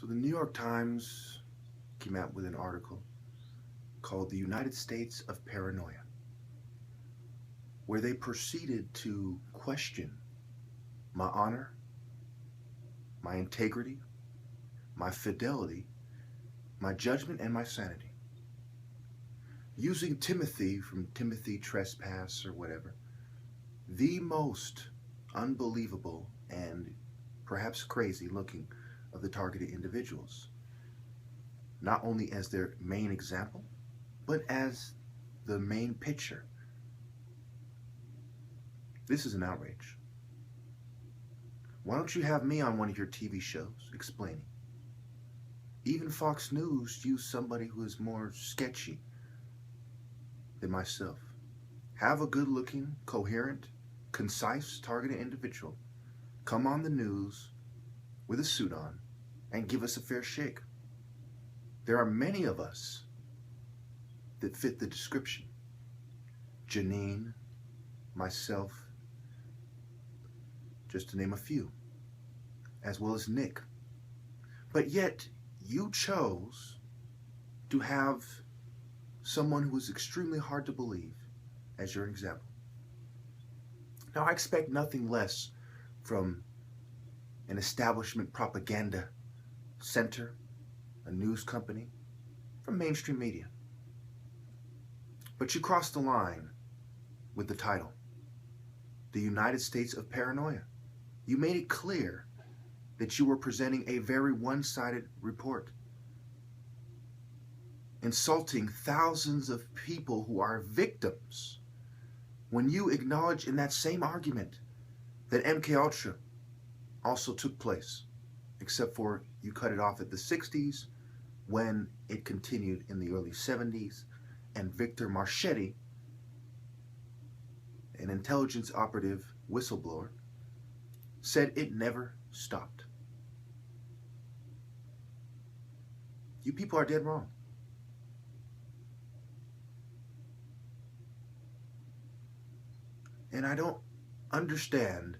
So the New York Times came out with an article called "The United States of Paranoia," where they proceeded to question my honor, my integrity, my fidelity, my judgment, and my sanity. Using Timothy from Timothy Trespass or whatever, the most unbelievable and perhaps crazy looking of the targeted individuals, not only as their main example, but as the main picture. This is an outrage. Why don't you have me on one of your TV shows explaining? Even Fox News used somebody who is more sketchy than myself. Have a good-looking, coherent, concise, targeted individual come on the news with a suit on and give us a fair shake. There are many of us that fit the description. Janine, myself, just to name a few, as well as Nick. But yet, you chose to have someone who is extremely hard to believe as your example. Now, I expect nothing less from an establishment propaganda center, a news company, from mainstream media. But you crossed the line with the title, "The United States of Paranoia." You made it clear that you were presenting a very one-sided report, insulting thousands of people who are victims, when you acknowledge in that same argument that MKUltra also took place, except for you cut it off at the 60s when it continued in the early 70s, and Victor Marchetti, an intelligence operative whistleblower, said it never stopped. You people are dead wrong. And I don't understand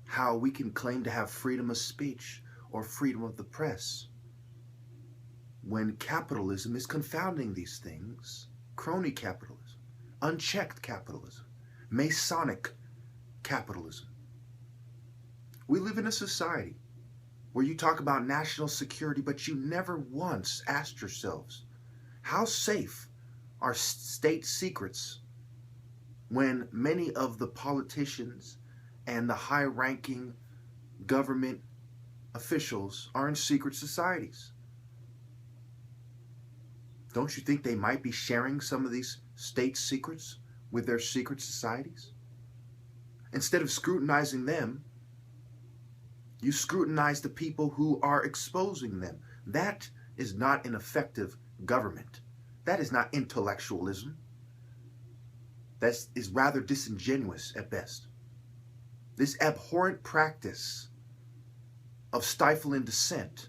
how we can claim to have freedom of speech or freedom of the press when capitalism is confounding these things. Crony capitalism, unchecked capitalism, Masonic capitalism. We live in a society where you talk about national security, but you never once asked yourselves, how safe are state secrets when many of the politicians and the high-ranking government officials are in secret societies? Don't you think they might be sharing some of these state secrets with their secret societies? Instead of scrutinizing them, you scrutinize the people who are exposing them. That is not an effective government. That is not intellectualism. That is rather disingenuous at best. This abhorrent practice of stifling dissent,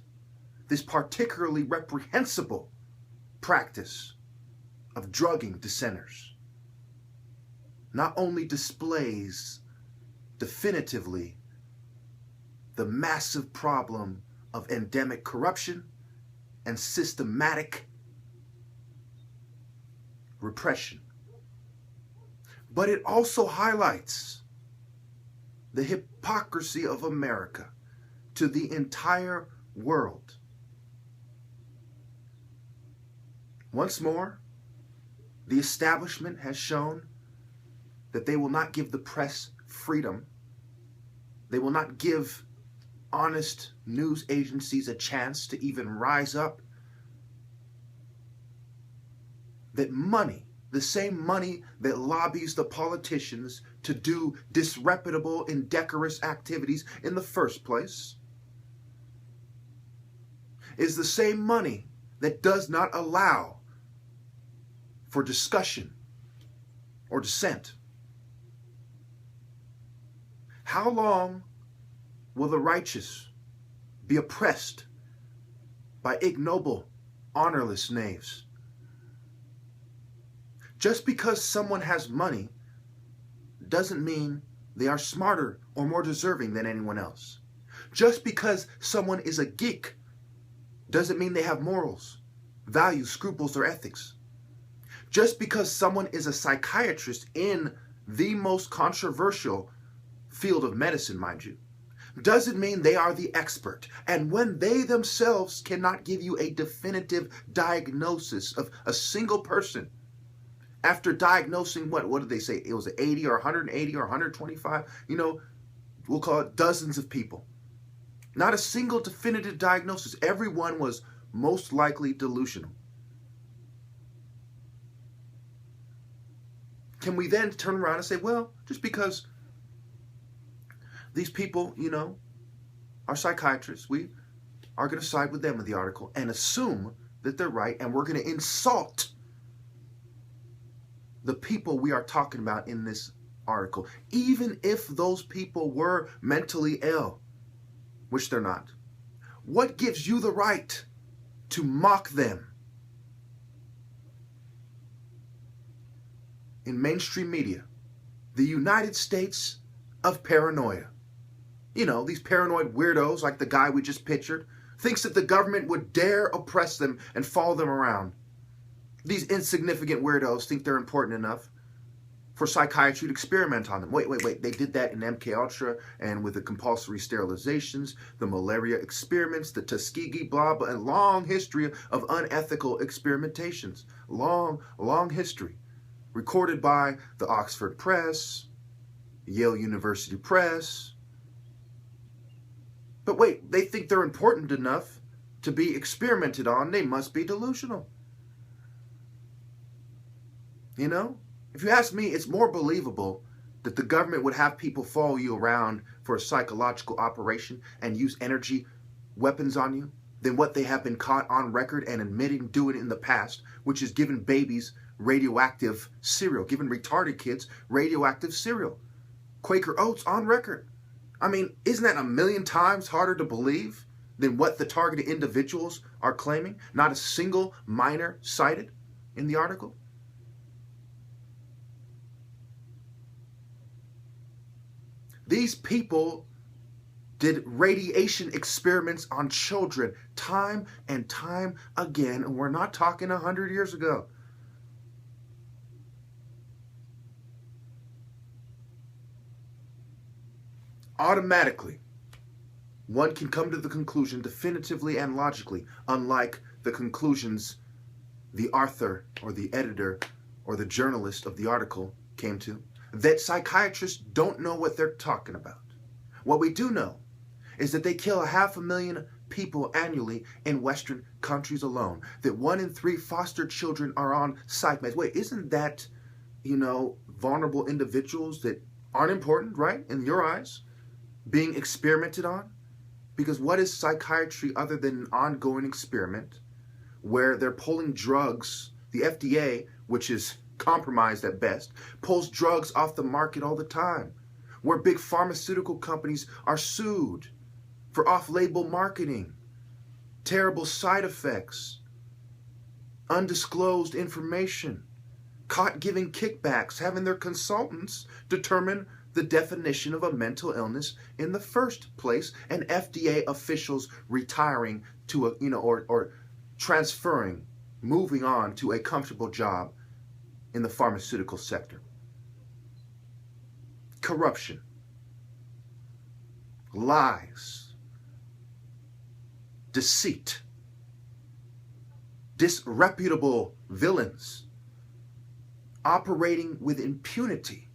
this particularly reprehensible practice of drugging dissenters, not only displays definitively the massive problem of endemic corruption and systematic repression, but it also highlights the hypocrisy of America to the entire world. Once more, the establishment has shown that they will not give the press freedom. They will not give honest news agencies a chance to even rise up. That money, the same money that lobbies the politicians to do disreputable, indecorous activities in the first place, is the same money that does not allow for discussion or dissent. How long will the righteous be oppressed by ignoble, honorless knaves? Just because someone has money doesn't mean they are smarter or more deserving than anyone else. Just because someone is a geek doesn't mean they have morals, values, scruples, or ethics. Just because someone is a psychiatrist in the most controversial field of medicine, mind you, doesn't mean they are the expert. And when they themselves cannot give you a definitive diagnosis of a single person, after diagnosing what did they say? It was 80 or 180 or 125, we'll call it dozens of people. Not a single definitive diagnosis. Everyone was most likely delusional. Can we then turn around and say, well, just because these people, are psychiatrists, we are going to side with them in the article and assume that they're right, and we're going to insult the people we are talking about in this article, even if those people were mentally ill, which they're not. What gives you the right to mock them? In mainstream media, the United States of paranoia. These paranoid weirdos like the guy we just pictured, thinks that the government would dare oppress them and follow them around. These insignificant weirdos think they're important enough for psychiatry to experiment on them. Wait. They did that in MKUltra and with the compulsory sterilizations, the malaria experiments, the Tuskegee blah, blah, and long history of unethical experimentations. Long history. Recorded by the Oxford Press, Yale University Press. But wait, they think they're important enough to be experimented on. They must be delusional. If you ask me, it's more believable that the government would have people follow you around for a psychological operation and use energy weapons on you than what they have been caught on record and admitting doing in the past, which is giving babies radioactive cereal, giving retarded kids radioactive cereal. Quaker Oats on record. Isn't that 1,000,000 times harder to believe than what the targeted individuals are claiming? Not a single minor cited in the article. These people did radiation experiments on children time and time again, and we're not talking 100 years ago. Automatically, one can come to the conclusion definitively and logically, unlike the conclusions the author or the editor or the journalist of the article came to, that psychiatrists don't know what they're talking about. What we do know is that they kill 500,000 people annually in Western countries alone, that 1 in 3 foster children are on psych meds. Wait, isn't that, vulnerable individuals that aren't important, right, in your eyes, being experimented on? Because what is psychiatry other than an ongoing experiment where they're pulling drugs? The FDA, which is compromised at best, pulls drugs off the market all the time, where big pharmaceutical companies are sued for off-label marketing, terrible side effects, undisclosed information, caught giving kickbacks, having their consultants determine the definition of a mental illness in the first place, and FDA officials retiring to or transferring, moving on to a comfortable job in the pharmaceutical sector. Corruption, lies, deceit, disreputable villains operating with impunity,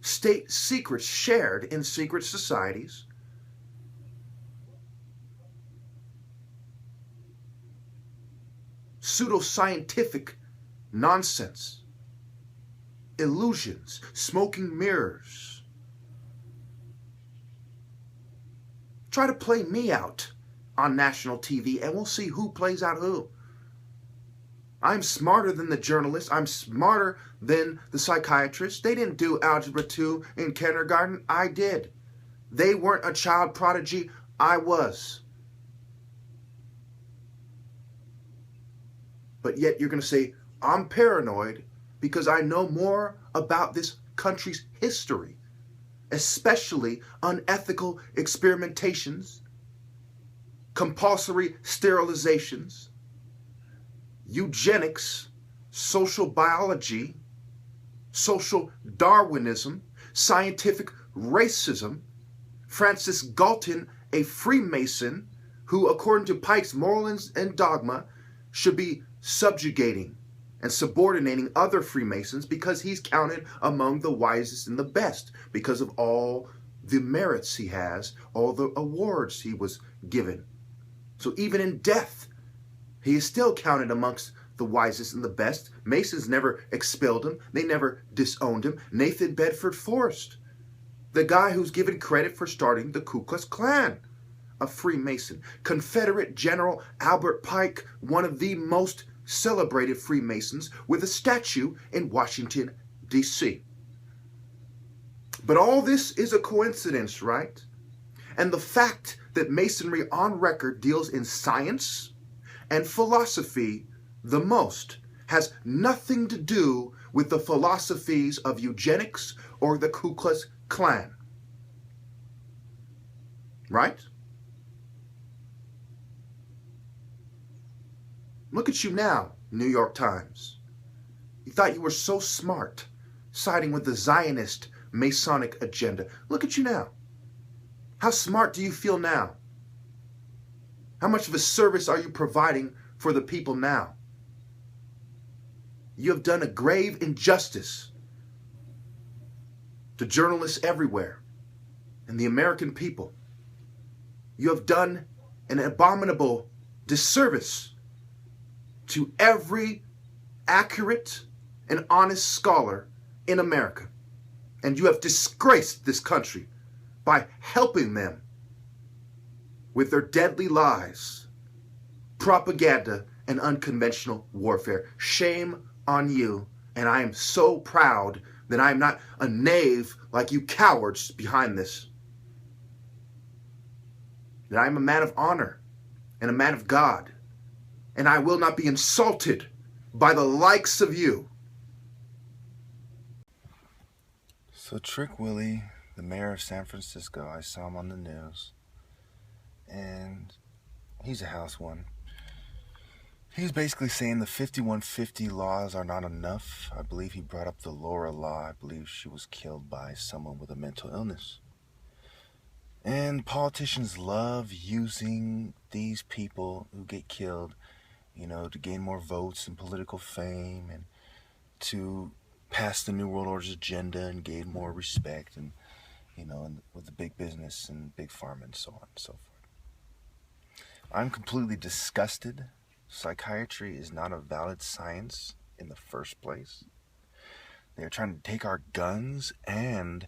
state secrets shared in secret societies, pseudoscientific nonsense, illusions, smoking mirrors. Try to play me out on national TV and we'll see who plays out who. I'm smarter than the journalists. I'm smarter than the psychiatrists. They didn't do Algebra 2 in kindergarten. I did. They weren't a child prodigy. I was. But yet you're going to say, I'm paranoid because I know more about this country's history, especially unethical experimentations compulsory sterilizations, eugenics, social biology, social Darwinism, scientific racism. Francis Galton, a Freemason who, according to Pike's moral and dogma, should be subjugating and subordinating other Freemasons because he's counted among the wisest and the best because of all the merits he has, all the awards he was given. So even in death, he is still counted amongst the wisest and the best. Masons never expelled him. They never disowned him. Nathan Bedford Forrest, the guy who's given credit for starting the Ku Klux Klan, a Freemason. Confederate General Albert Pike, one of the most celebrated Freemasons, with a statue in Washington, D.C. But all this is a coincidence, right? And the fact that Masonry on record deals in science and philosophy the most has nothing to do with the philosophies of eugenics or the Ku Klux Klan. Right? Look at you now, New York Times. You thought you were so smart, siding with the Zionist Masonic agenda. Look at you now. How smart do you feel now? How much of a service are you providing for the people now? You have done a grave injustice to journalists everywhere and the American people. You have done an abominable disservice to every accurate and honest scholar in America. And you have disgraced this country by helping them with their deadly lies, propaganda, and unconventional warfare. Shame on you, and I am so proud that I am not a knave like you cowards behind this. That I am a man of honor and a man of God, and I will not be insulted by the likes of you. So Trick Willie, the mayor of San Francisco, I saw him on the news, and he's a house one. He's basically saying the 5150 laws are not enough. I believe he brought up the Laura law. I believe she was killed by someone with a mental illness. And politicians love using these people who get killed, to gain more votes and political fame and to pass the New World Order's agenda and gain more respect and with the big business and big pharma and so on and so forth. I'm completely disgusted. Psychiatry is not a valid science in the first place. They're trying to take our guns, and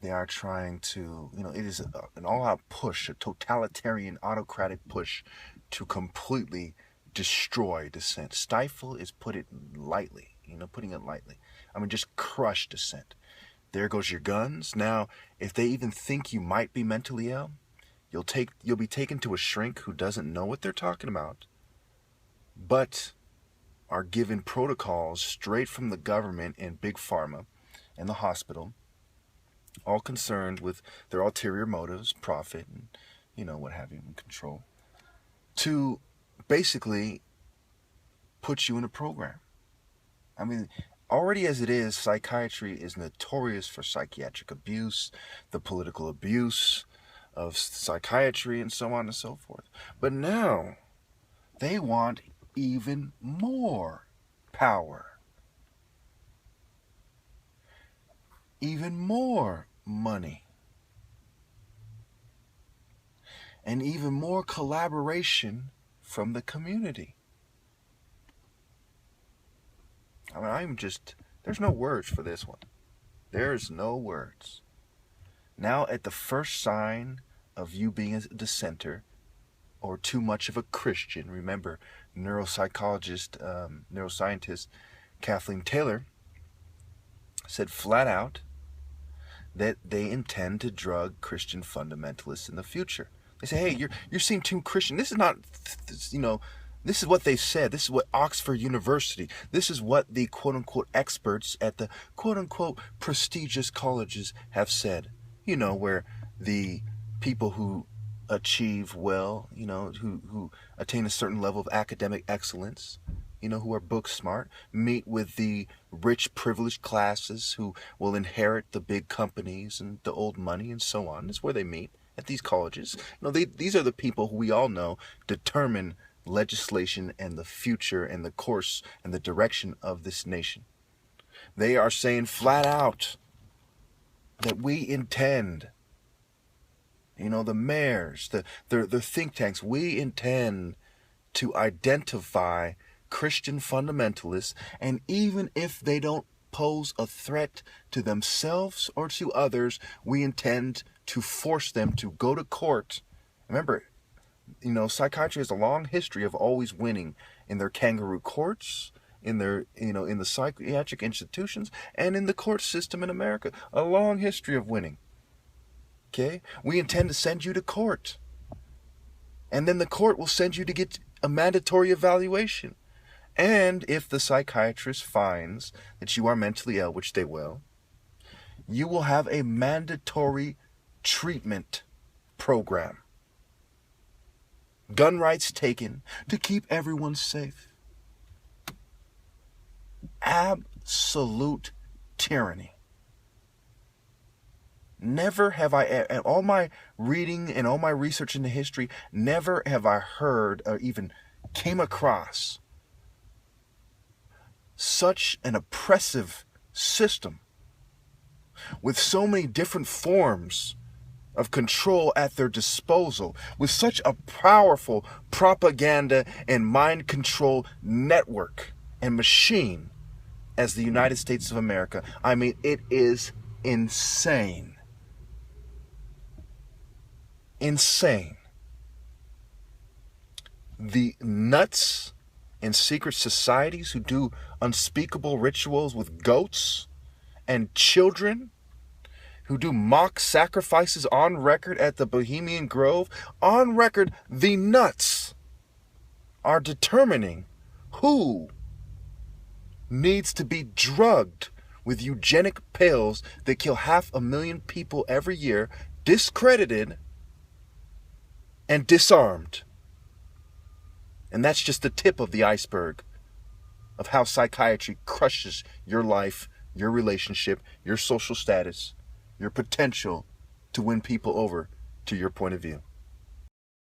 they are trying to, it is an all-out push, a totalitarian, autocratic push to completely destroy dissent. Stifle is putting it lightly. I mean, just crush dissent. There goes your guns. Now, if they even think you might be mentally ill, you'll be taken to a shrink who doesn't know what they're talking about, but are given protocols straight from the government and big pharma and the hospital, all concerned with their ulterior motives, profit, and what have you, and control, to basically put you in a program. I mean, already as it is, psychiatry is notorious for psychiatric abuse, the political abuse of psychiatry, and so on and so forth. But now they want even more power, even more money, and even more collaboration from the community. I mean, there's no words for this one. There's no words. Now, at the first sign of you being a dissenter or too much of a Christian, remember, neuroscientist Kathleen Taylor said flat out that they intend to drug Christian fundamentalists in the future. They say, hey, you seem too Christian. This is not, this is what they said. This is what Oxford University, this is what the quote-unquote experts at the quote-unquote prestigious colleges have said. Where the people who achieve well, who attain a certain level of academic excellence, who are book smart, meet with the rich, privileged classes who will inherit the big companies and the old money and so on. It's where they meet, at these colleges. These are the people who we all know determine legislation and the future and the course and the direction of this nation. They are saying flat out that we intend, the mayors, their think tanks, we intend to identify Christian fundamentalists, and even if they don't pose a threat to themselves or to others, we intend to force them to go to court. Remember, psychiatry has a long history of always winning in their kangaroo courts, in their, in the psychiatric institutions, and in the court system in America. A long history of winning. Okay? We intend to send you to court. And then the court will send you to get a mandatory evaluation. And if the psychiatrist finds that you are mentally ill, which they will, you will have a mandatory treatment program. Gun rights taken to keep everyone safe. Absolute tyranny. Never have I, in all my reading and all my research into history, never have I heard or even came across such an oppressive system with so many different forms of control at their disposal, with such a powerful propaganda and mind control network and machine as the United States of America. I mean, it is insane. Insane. The nuts in secret societies who do unspeakable rituals with goats and children, who do mock sacrifices on record at the Bohemian Grove, on record, the nuts are determining who needs to be drugged with eugenic pills that kill 500,000 people every year, discredited and disarmed. And that's just the tip of the iceberg of how psychiatry crushes your life, your relationship, your social status, your potential to win people over to your point of view.